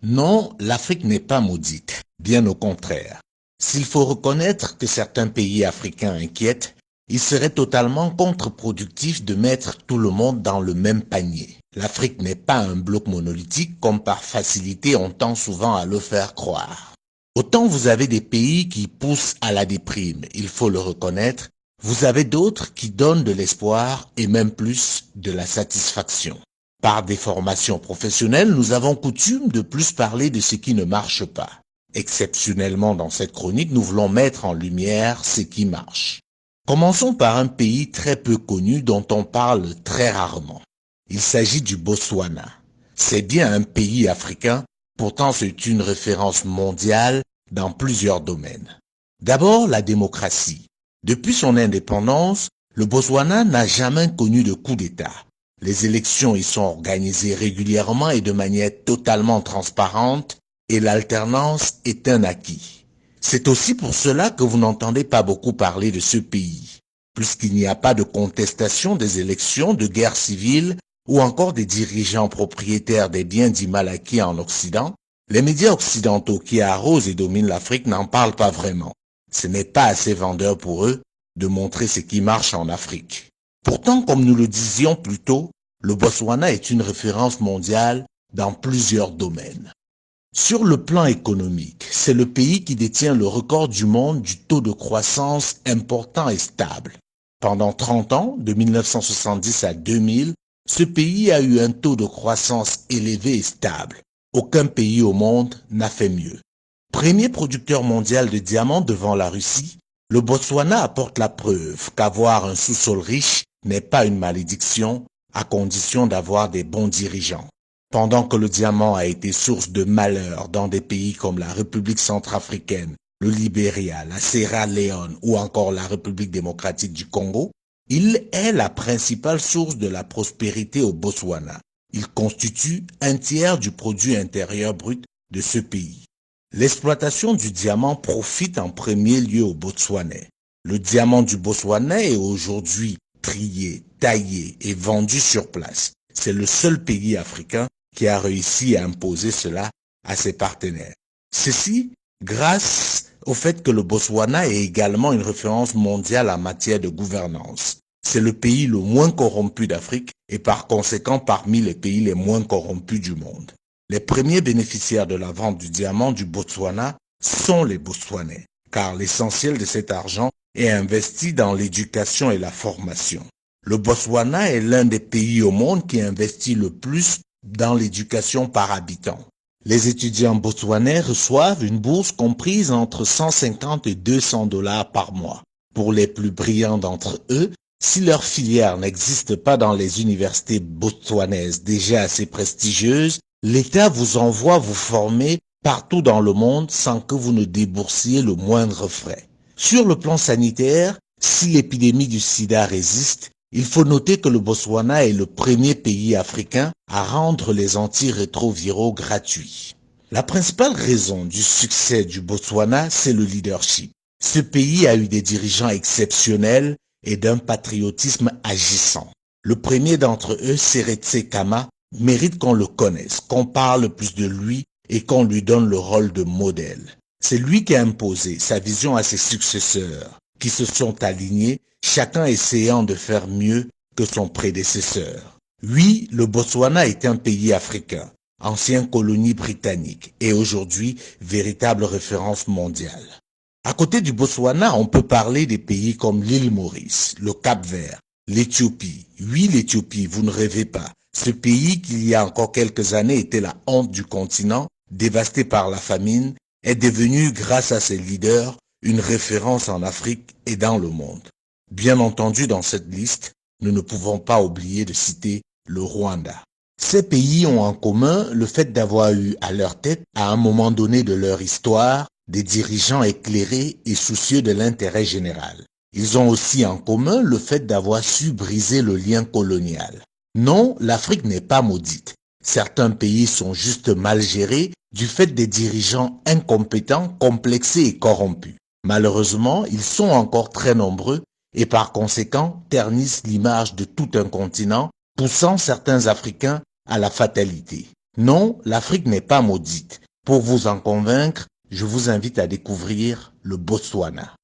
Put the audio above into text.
Non, l'Afrique n'est pas maudite, bien au contraire. S'il faut reconnaître que certains pays africains inquiètent, il serait totalement contre-productif de mettre tout le monde dans le même panier. L'Afrique n'est pas un bloc monolithique comme par facilité on tend souvent à le faire croire. Autant vous avez des pays qui poussent à la déprime, il faut le reconnaître, vous avez d'autres qui donnent de l'espoir et même plus de la satisfaction. Par des formations professionnelles, nous avons coutume de plus parler de ce qui ne marche pas. Exceptionnellement dans cette chronique, nous voulons mettre en lumière ce qui marche. Commençons par un pays très peu connu dont on parle très rarement. Il s'agit du Botswana. C'est bien un pays africain, pourtant c'est une référence mondiale dans plusieurs domaines. D'abord, la démocratie. Depuis son indépendance, le Botswana n'a jamais connu de coup d'État. Les élections y sont organisées régulièrement et de manière totalement transparente et l'alternance est un acquis. C'est aussi pour cela que vous n'entendez pas beaucoup parler de ce pays, puisqu'il n'y a pas de contestation des élections, de guerre civile ou encore des dirigeants propriétaires des biens dits mal acquis en Occident. Les médias occidentaux qui arrosent et dominent l'Afrique n'en parlent pas vraiment. Ce n'est pas assez vendeur pour eux de montrer ce qui marche en Afrique. Pourtant, comme nous le disions plus tôt, le Botswana est une référence mondiale dans plusieurs domaines. Sur le plan économique, c'est le pays qui détient le record du monde du taux de croissance important et stable. Pendant 30 ans, de 1970 à 2000, ce pays a eu un taux de croissance élevé et stable. Aucun pays au monde n'a fait mieux. Premier producteur mondial de diamants devant la Russie, le Botswana apporte la preuve qu'avoir un sous-sol riche n'est pas une malédiction, à condition d'avoir des bons dirigeants. Pendant que le diamant a été source de malheur dans des pays comme la République centrafricaine, le Libéria, la Sierra Leone ou encore la République démocratique du Congo, il est la principale source de la prospérité au Botswana. Il constitue un tiers du produit intérieur brut de ce pays. L'exploitation du diamant profite en premier lieu au Botswanais. Le diamant du Botswana est aujourd'hui trié, taillé et vendu sur place. C'est le seul pays africain qui a réussi à imposer cela à ses partenaires. Ceci grâce au fait que le Botswana est également une référence mondiale en matière de gouvernance. C'est le pays le moins corrompu d'Afrique et par conséquent parmi les pays les moins corrompus du monde. Les premiers bénéficiaires de la vente du diamant du Botswana sont les Botswanais, car l'essentiel de cet argent est investi dans l'éducation et la formation. Le Botswana est l'un des pays au monde qui investit le plus dans l'éducation par habitant. Les étudiants botswanais reçoivent une bourse comprise entre 150 et 200 dollars par mois. Pour les plus brillants d'entre eux, si leur filière n'existe pas dans les universités botswanaises déjà assez prestigieuses, l'État vous envoie vous former partout dans le monde sans que vous ne déboursiez le moindre frais. Sur le plan sanitaire, si l'épidémie du sida résiste, il faut noter que le Botswana est le premier pays africain à rendre les antirétroviraux gratuits. La principale raison du succès du Botswana, c'est le leadership. Ce pays a eu des dirigeants exceptionnels et d'un patriotisme agissant. Le premier d'entre eux, Seretse Khama, mérite qu'on le connaisse, qu'on parle plus de lui et qu'on lui donne le rôle de modèle. C'est lui qui a imposé sa vision à ses successeurs, qui se sont alignés, chacun essayant de faire mieux que son prédécesseur. Oui, le Botswana est un pays africain, ancienne colonie britannique et aujourd'hui véritable référence mondiale. À côté du Botswana, on peut parler des pays comme l'île Maurice, le Cap-Vert, l'Éthiopie. Oui, l'Éthiopie, vous ne rêvez pas. Ce pays qui il y a encore quelques années était la honte du continent, dévasté par la famine, est devenu, grâce à ses leaders, une référence en Afrique et dans le monde. Bien entendu, dans cette liste, nous ne pouvons pas oublier de citer le Rwanda. Ces pays ont en commun le fait d'avoir eu à leur tête, à un moment donné de leur histoire, des dirigeants éclairés et soucieux de l'intérêt général. Ils ont aussi en commun le fait d'avoir su briser le lien colonial. Non, l'Afrique n'est pas maudite. Certains pays sont juste mal gérés du fait des dirigeants incompétents, complexés et corrompus. Malheureusement, ils sont encore très nombreux et par conséquent ternissent l'image de tout un continent, poussant certains Africains à la fatalité. Non, l'Afrique n'est pas maudite. Pour vous en convaincre, je vous invite à découvrir le Botswana.